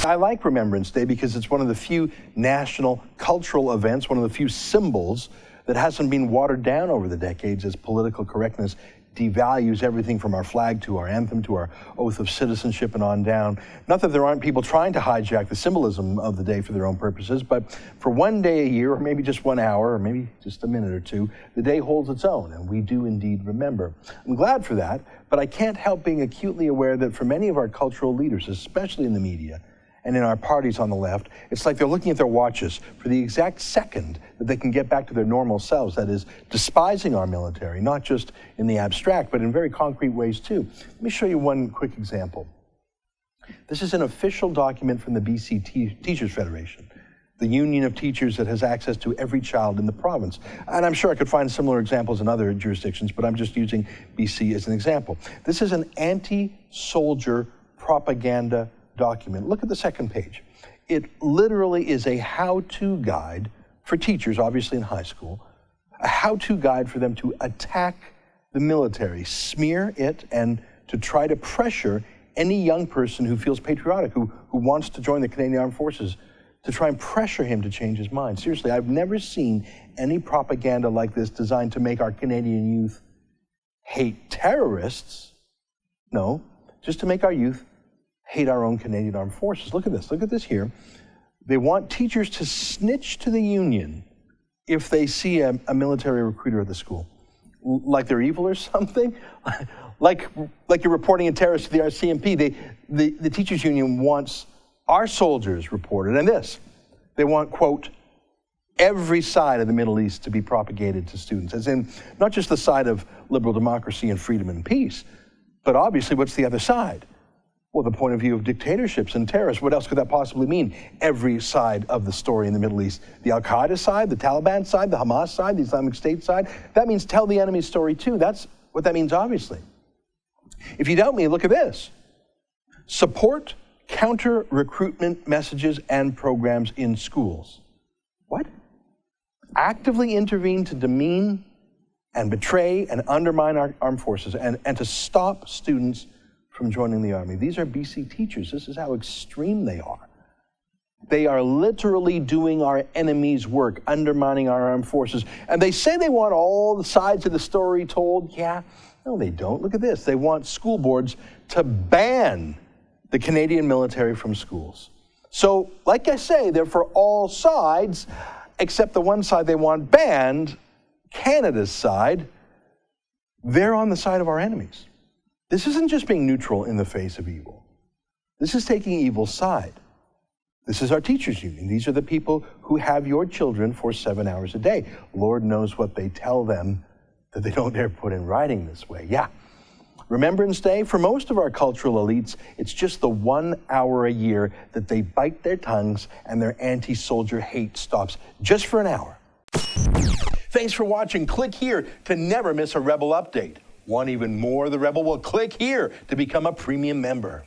I like Remembrance Day because it's one of the few national cultural events, one of the few symbols that hasn't been watered down over the decades as political correctness devalues everything from our flag to our anthem to our oath of citizenship and on down. Not that there aren't people trying to hijack the symbolism of the day for their own purposes, but for one day a year, or maybe just 1 hour, or maybe just a minute or two, the day holds its own, and we do indeed remember. I'm glad for that, but I can't help being acutely aware that for many of our cultural leaders, especially in the media, and in our parties on the left, it's like they're looking at their watches for the exact second that they can get back to their normal selves, that is, despising our military, not just in the abstract, but in very concrete ways too. Let me show you one quick example. This is an official document from the BC Teachers Federation, the union of teachers that has access to every child in the province. And I'm sure I could find similar examples in other jurisdictions, but I'm just using BC as an example. This is an anti-soldier propaganda document. Look at the second page. It literally is a how-to guide for teachers, obviously in high school, a how-to guide for them to attack the military, smear it, and to try to pressure any young person who feels patriotic, who wants to join the Canadian Armed Forces, to try and pressure him to change his mind. Seriously, I've never seen any propaganda like this designed to make our Canadian youth hate terrorists. No, just to make our youth hate our own Canadian Armed Forces. Look at this here. They want teachers to snitch to the union if they see a military recruiter at the school. Like they're evil or something? like you're reporting a terrorist to the RCMP. The teachers union wants our soldiers reported, and they want, quote, every side of the Middle East to be propagated to students, as in not just the side of liberal democracy and freedom and peace, but obviously what's the other side? Well, the point of view of dictatorships and terrorists. What else could that possibly mean? Every side of the story in the Middle East. The Al-Qaeda side, the Taliban side, the Hamas side, the Islamic State side. That means tell the enemy's story too. That's what that means, obviously. If you doubt me, look at this. Support counter-recruitment messages and programs in schools. What? Actively intervene to demean and betray and undermine our armed forces and to stop students from joining the Army. These are BC teachers. This is how extreme they are. They are literally doing our enemy's work, undermining our armed forces. And they say they want all the sides of the story told. Yeah, no, they don't. Look at this. They want school boards to ban the Canadian military from schools. So, like I say, they're for all sides, except the one side they want banned, Canada's side. They're on the side of our enemies. This isn't just being neutral in the face of evil. This is taking evil's side. This is our teachers' union. These are the people who have your children for 7 hours a day. Lord knows what they tell them that they don't dare put in writing this way. Yeah. Remembrance Day, for most of our cultural elites, it's just the 1 hour a year that they bite their tongues and their anti-soldier hate stops, just for an hour. Thanks for watching. Click here to never miss a Rebel update. Want even more of the Rebel? Well, click here to become a premium member.